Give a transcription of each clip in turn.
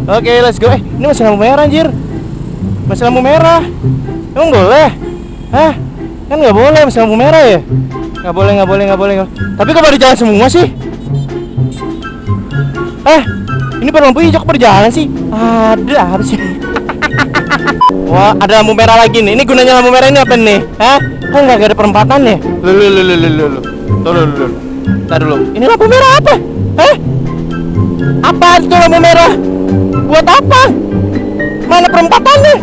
Oke, let's go. Ini masih lampu merah anjir. Masih lampu merah. Emang boleh? Hah? Kan nggak boleh, masih lampu merah ya? Nggak boleh. Tapi kok pada jalan semua sih? Ini pada lampu hijau pada jalan sih? Ada apa sih? Wah, ada lampu merah lagi nih. Ini gunanya lampu merah ini apa nih? Hah? Kok nggak ada perempatan ya? Loh. Ntar dulu. Ini lampu merah apa? Hah? Apa itu lampu merah? Buat apa? Mana perempatannya?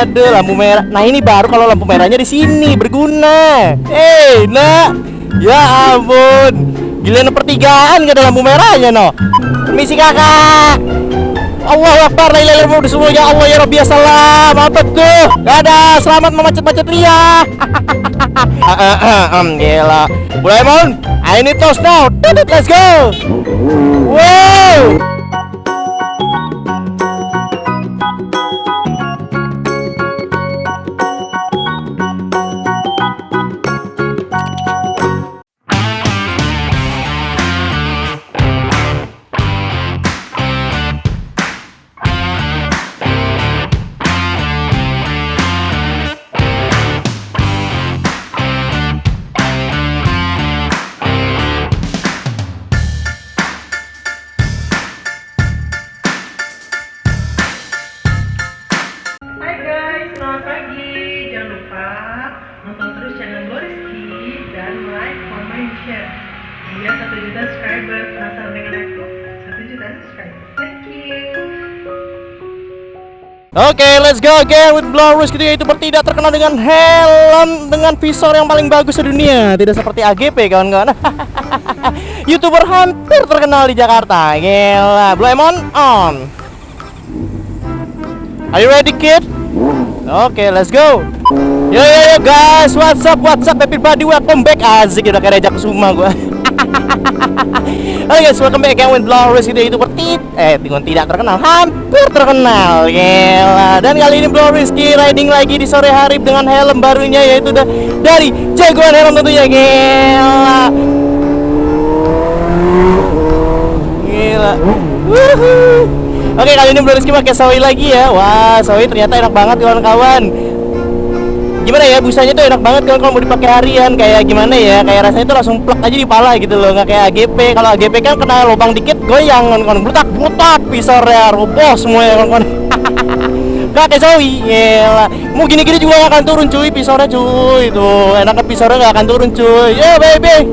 Aduh, lampu merah. Nah, ini baru kalau lampu merahnya di sini berguna. Nak. Ya ampun. Giliran pertigaan gak ada lampu merahnya, no. Permisi kakak. Allahu Akbar, la ilaha illallah, semua ya Allah ya Rabbi, salam. Apa tuh? Dadah, selamat memacet-macet Ria. Gila. Doraemon, I need toast now. Let's go. Wow. Selamat pagi, jangan lupa nonton terus channel Gloriski dan like, comment, share biar 1 juta subscriber. Penasaran dengan aku? 1 juta subscriber. Thank you. Oke, let's go again with Gloriski, yaitu bertindak terkenal dengan helm dengan visor yang paling bagus di dunia. Tidak seperti AGP kawan-kawan. YouTuber hampir terkenal di Jakarta. Gila, Doraemon on. Are you ready, kid? Oke, let's go. Yo guys, what's up everybody, welcome back. Asik, udah kayak Rejak Kusuma gua. Oke guys, welcome back again with Gloriski, itu tidak terkenal, hampir terkenal. Gila. Dan kali ini Gloriski riding lagi di sore hari dengan helm barunya, yaitu dari jagoan helm tentunya. Gila. Oke, kali ini Gloriski pakai Zoe lagi ya. Wah, Zoe ternyata enak banget kawan-kawan. Gimana ya, busanya tuh enak banget kalau mau dipakai harian. Kayak gimana ya, kayak rasanya tuh langsung plek aja di pala gitu loh. Nggak kayak AGP. Kalau AGP kan kena lubang dikit goyang kawan-kawan. Butak pisornya roboh semua ya kawan-kawan. Gak kayak Zoe, gila. Mau gini-gini juga gak akan turun cuy pisornya cuy. Tuh, enaknya pisornya gak akan turun cuy. Yeah baby.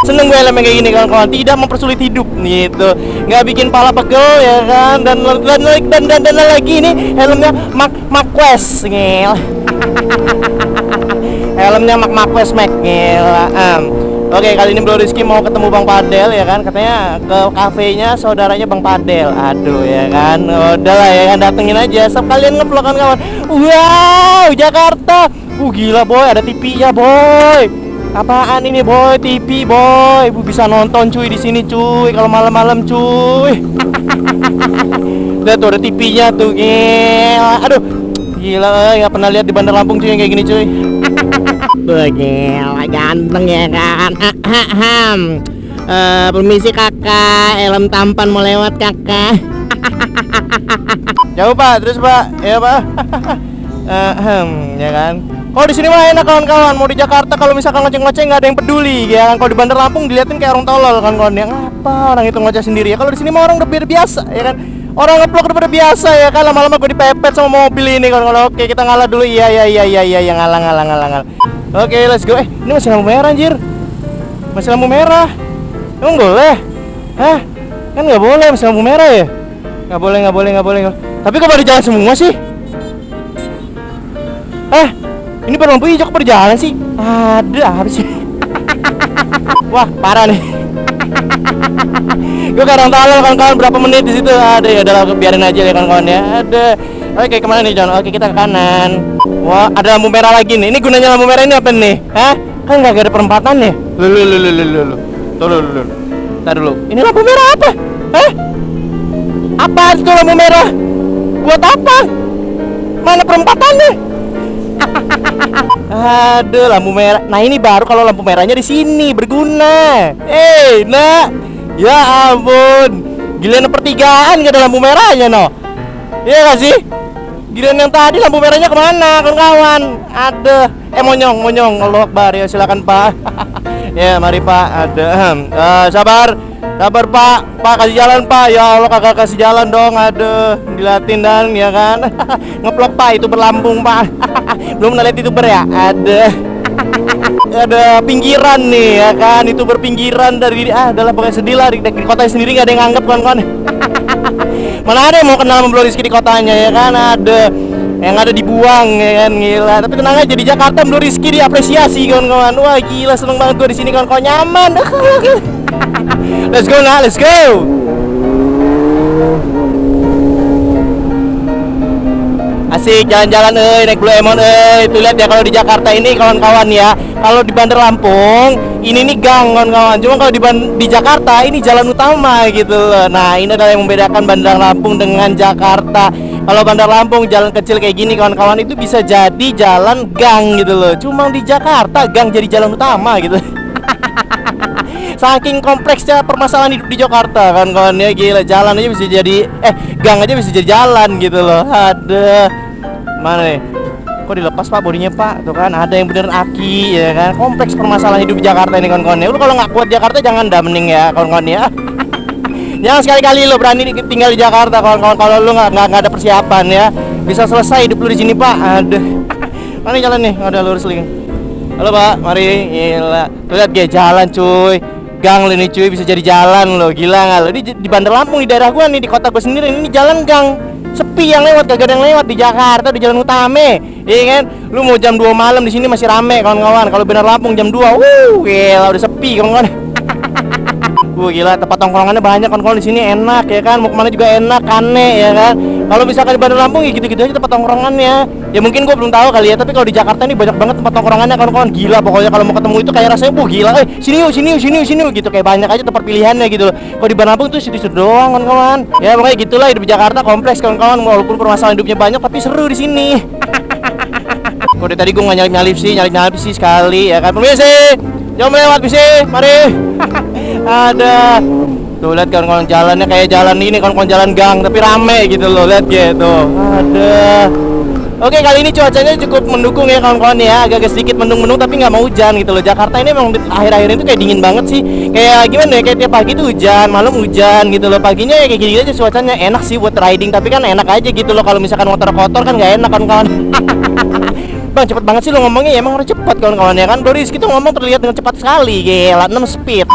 Seneng gue helm kayak gini kawan-kawan, tidak mempersulit hidup gitu. Gak bikin pala pegel ya kan. Dan lagi ini helmnya McQuest, gila. Helmnya McQuest Mac, gila. Oke, kali ini Gloriski mau ketemu Bang Padel ya kan, katanya ke kafenya saudaranya Bang Padel. Aduh ya kan, udahlah ya kan, datengin aja. Sekalian ngevlog kan kawan. Wow, Jakarta. Gila boy, ada TV-nya boy. Apaan ini boy, TV boy. Bisa nonton cuy di sini cuy, kalau malam-malam cuy. Lihat tuh ada TV-nya tuh, gila. Aduh, gila, nggak pernah lihat di Bandar Lampung cuy yang kayak gini cuy. Gila, ganteng ya kan. Permisi kakak, helm tampan mau lewat kakak. Jauh pak, terus pak, ya pak. Ya kan. Kalau di sini mah enak kawan-kawan. Mau di Jakarta kalau misalkan ngoceh-ngoceh nggak ada yang peduli, ya kan. Kalau di Bandar Lampung dilihatin kayak orang tolol kan kawan. Yang apa orang itu ngoceh sendiri ya. Kalau di sini mah orang udah biasa, ya kan. Orang ngeplok udah pada biasa ya kan. Lama-lama gue dipepet sama mobil ini kawan. Oke, kita ngalah dulu. Iya, ngalah. Oke, let's go. Ini masih lampu merah anjir. Masih lampu merah. Emang boleh? Hah? Kan nggak boleh, masih lampu merah ya? Nggak boleh. Tapi kok pada jalan semua sih? Ini pada lampu hijau pada jalan sih? Ada apa sih? Wah, parah nih. Gue kadang tahu kawan-kawan berapa menit di situ. Ada ya, udah biarin aja ya kawan-kawan ya. Ada. Oke, kemana nih John? Oke, kita ke kanan. Wah, ada lampu merah lagi nih. Ini gunanya lampu merah ini apa nih? Hah? Kan nggak ada perempatan ya? Loh. Tuh. Ntar dulu. Ini lampu merah apa? Hah? Apa itu lampu merah? Buat apa? Mana perempatannya? Aduh, lampu merah. Nah, ini baru kalau lampu merahnya di sini berguna. Nak. Ya ampun. Giliran pertigaan gak ada lampu merahnya no. Iya gak sih? Giliran yang tadi lampu merahnya kemana kawan-kawan? Ada monyong Allah Akbar ya, silakan Pak. Ya mari Pak, ada sabar Pak kasih jalan Pak, ya Allah kagak kasih jalan dong, ada dilatin dan ya kan. Ngeplok Pak, itu berlambung Pak. Belum pernah lihat youtuber ya, ada pinggiran nih ya kan, itu berpinggiran dari adalah pokoknya sedih lah di kota sendiri nggak ada yang nganggep kawan-kawan. Mana ada yang mau kenal sama Bro Rizky di kotanya ya kan, ada yang ada dibuang ya kan, gila. Tapi tenang aja, di Jakarta Bro Rizky diapresiasi kawan-kawan. Wah gila, seneng banget gua di sini kawan-kawan, nyaman. Let's go nah, let's go. Asik jalan-jalan naik Blue Emon Tuh lihat ya, kalau di Jakarta ini kawan-kawan ya, kalau di Bandar Lampung ini nih gang kawan-kawan. Cuma kalau di Jakarta ini jalan utama gitu loh. Nah, ini adalah yang membedakan Bandar Lampung dengan Jakarta. Kalau Bandar Lampung jalan kecil kayak gini kawan-kawan, itu bisa jadi jalan gang gitu loh. Cuma di Jakarta gang jadi jalan utama gitu. Saking kompleksnya permasalahan hidup di Jakarta kan kawan ya, gila. Jalan aja bisa jadi gang aja bisa jadi jalan gitu loh. Ada mana nih? Kok dilepas Pak bodinya Pak? Tuh kan ada yang beneran aki ya kan. Kompleks permasalahan hidup di Jakarta ini kawan-kawan ya. Lu kalau nggak kuat Jakarta jangan dah, mending ya kawan-kawan ya. Jangan sekali-kali lo berani tinggal di Jakarta kawan-kawan, kalau lu nggak ada persiapan ya. Bisa selesai hidup lu di sini Pak. Aduh. Mana jalan nih? Ada lurus lagi. Halo Pak, mari. Gila. Tuh lihat dia jalan cuy. Gang lo ini cuy, bisa jadi jalan lo, gila nggak lo? Di Bandar Lampung, di daerah gua nih, di kota gua sendiri ini jalan gang sepi yang lewat, gak ada yang lewat. Di Jakarta di jalan utama, iya kan? Lu mau jam 2 malam di sini masih rame kawan-kawan. Kalau Bandar Lampung jam 2, gila udah sepi kawan-kawan. Gila, tempat tongkrongannya banyak kawan-kawan di sini, enak ya kan? Mau kemana juga enak, kane ya kan? Kalau misalkan di Bandar Lampung ya gitu-gitu aja tempat tongkrongannya. Ya mungkin gua belum tahu kali ya, tapi kalau di Jakarta ini banyak banget tempat tongkrongannya kawan-kawan. Gila, pokoknya kalau mau ketemu itu kayak rasanya gila. Sini yuk gitu, kayak banyak aja tempat pilihannya gitu loh. Kalau di Bandar Lampung tuh situ doang kawan-kawan. Ya pokoknya gitulah, hidup di Jakarta kompleks kawan-kawan. Walaupun permasalahan hidupnya banyak tapi seru di sini. Kok dari tadi gua nggak nyalip sih sekali ya kan. Permisi, jangan melewat bisi, mari. Ada tuh lihat kawan-kawan, jalannya kayak jalan ini kawan-kawan, jalan gang tapi rame gitu loh, lihat gitu. Ada. Oke, kali ini cuacanya cukup mendukung ya kawan-kawan ya, agak sedikit mendung-mendung tapi nggak mau hujan gitu loh. Jakarta ini memang akhir-akhir itu kayak dingin banget sih, kayak gimana ya, kayak tiap pagi tuh hujan, malam hujan gitu loh. Paginya ya kayak gini aja cuacanya, enak sih buat riding, tapi kan enak aja gitu loh. Kalau misalkan motor kotor kan nggak enak kawan-kawan. Bang, cepet banget sih lo ngomongnya ya, emang harus cepat kawan-kawan ya kan. Bro Rizky tuh ngomong terlihat dengan cepat sekali, gila 6 speed.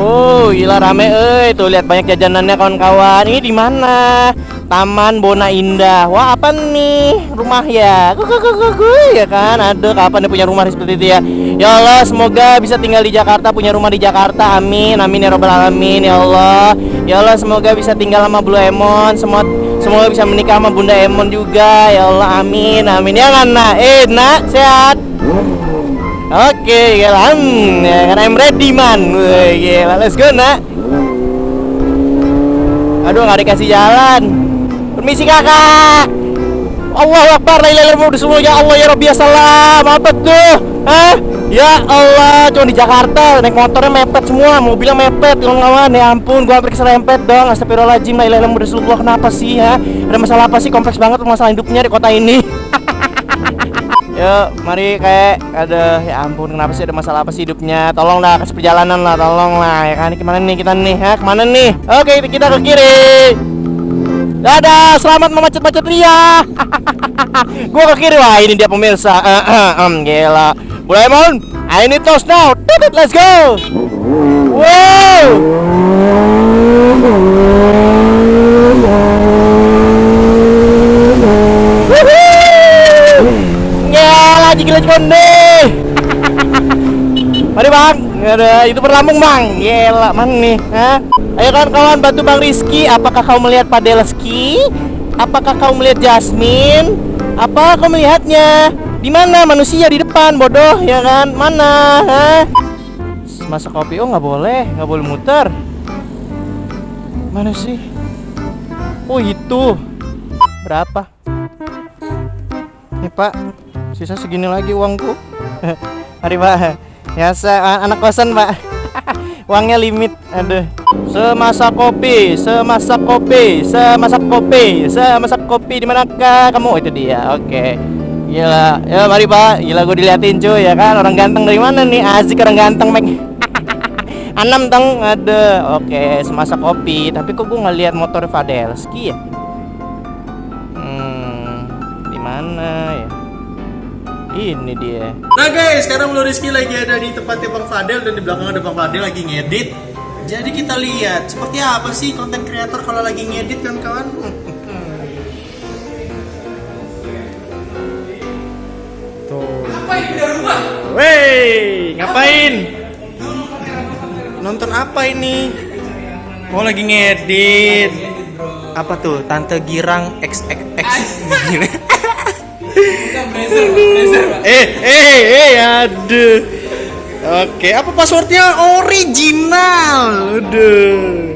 Gila rame tuh lihat banyak jajanannya kawan-kawan. Ini di mana? Taman Bona Indah. Wah, apa nih? Rumah ya. Ya kan. Aduh, kapan nih punya rumah seperti itu ya? Ya Allah, semoga bisa tinggal di Jakarta, punya rumah di Jakarta. Amin. Amin ya robbal alamin ya Allah. Ya Allah, semoga bisa tinggal sama Blue Emon. Semoga bisa menikah sama Bunda Emon juga. Ya Allah, amin. Amin ya kan, Nak? Nak, sehat. Oke, gila. Ya kan, I'm ready man. Gila, let's go, Nak. Aduh, nggak dikasih jalan. Permisi kakak. Allahu Akbar, la ilaha illallah, ya Allah ya Rabbi ya salam. Apa tuh? Hah? Ya Allah, cuma di Jakarta naik motornya mepet semua, mobilnya mepet kawan-kawan. Ya ampun, gua hampir keserempet dong. Astagfirullahaladzim, la ilaha illallah, kenapa sih ya? Ada masalah apa sih? Kompleks banget masalah hidupnya di kota ini. Yuk, mari kayak ada, ya ampun, kenapa sih, ada masalah apa sih hidupnya? Tolong lah, kasih perjalanan lah, tolong lah ya kan. Kemana nih kita nih? Ha, kemana nih? Oke, kita ke kiri. Dadah, selamat memacet-macet ria. Gua ke kiri, wah ini dia pemirsa. Gila. Blue Emon, I need toast now. Let's go. Wow. Gila, gila konde. Mari bang, ada itu berlambung bang. Gila, mana nih? Hah? Ayo kawan-kawan, bantu Bang Rizky. Apakah kau melihat Padeleski? Apakah kau melihat Jasmine? Apa kau melihatnya? Di mana manusia di depan, bodoh ya kan? Mana? Hah? Masak kopi, nggak boleh muter. Mana sih? Oh itu. Berapa? Nih Pak, sisa segini lagi uangku. Mari Pak. Biasa anak kosan Pak. Uangnya limit. Aduh. Semasak kopi, semasak kopi, semasak kopi, semasak kopi di manakah kamu? Itu dia. Oke. Gila. Ya mari Pak. Gila gue diliatin cuy ya kan. Orang ganteng dari mana nih? Asik orang ganteng, Mek. Anam dong. Ada. Oke, semasak kopi. Tapi kok gue nggak lihat motor Fadelski ya? Di mana ya? Ini dia. Nah guys, sekarang Bro Rizky lagi ada di tempatnya Bang Fadel dan di belakang ada Bang Fadel lagi ngedit. Jadi kita lihat seperti apa sih konten kreator kalau lagi ngedit kan kawan? Tuh. Ngapain di rumah? Wey, ngapain? Nonton apa ini? Oh lagi ngedit. Apa tuh? Tante Girang XXX. Aduh. Oke, apa passwordnya? Original. Aduh.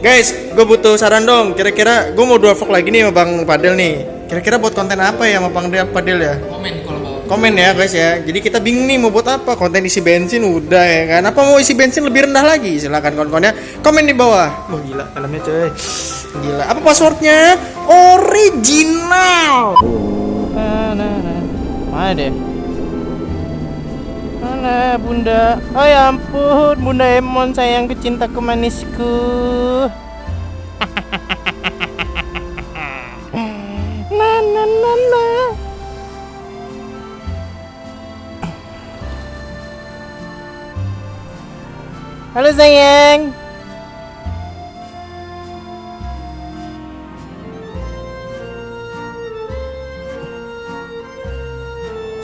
Guys, gue butuh saran dong. Kira-kira gue mau 2 vlog lagi nih sama Bang Fadel nih. Kira-kira buat konten apa ya sama Bang Fadel ya? Komen kalau mau. Komen ya guys ya. Jadi kita bingung nih mau buat apa. Konten isi bensin udah ya kan. Apa mau isi bensin lebih rendah lagi? Silakan kawan-kawannya komen di bawah. Wah gila filmnya coy. Gila. Apa passwordnya? Original. Mana deh? Mana bunda? Oh ya ampun, Bunda Emon sayangku, cintaku, manisku. Na na na na. Halo sayang.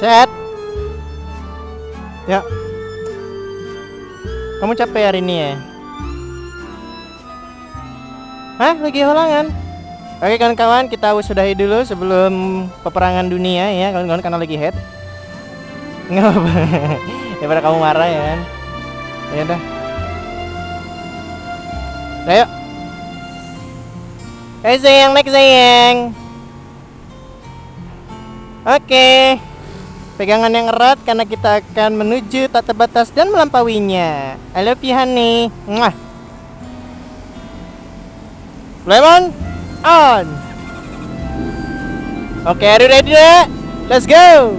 Sehat? Ya. Kamu capek hari ini ya? Hah? Lagi halangan? Oke kawan-kawan, kita sudahi dulu sebelum peperangan dunia ya kawan-kawan, karena lagi head. Nggak apa-apa. Daripada kamu marah ya kan? Ya udah. Ayo. Ayo sayang, naik sayang. Oke. Pegangan yang erat karena kita akan menuju tak terbatas dan melampauinya. I love you honey. Mwah. Lemon on. Oke, are you ready? Let's go.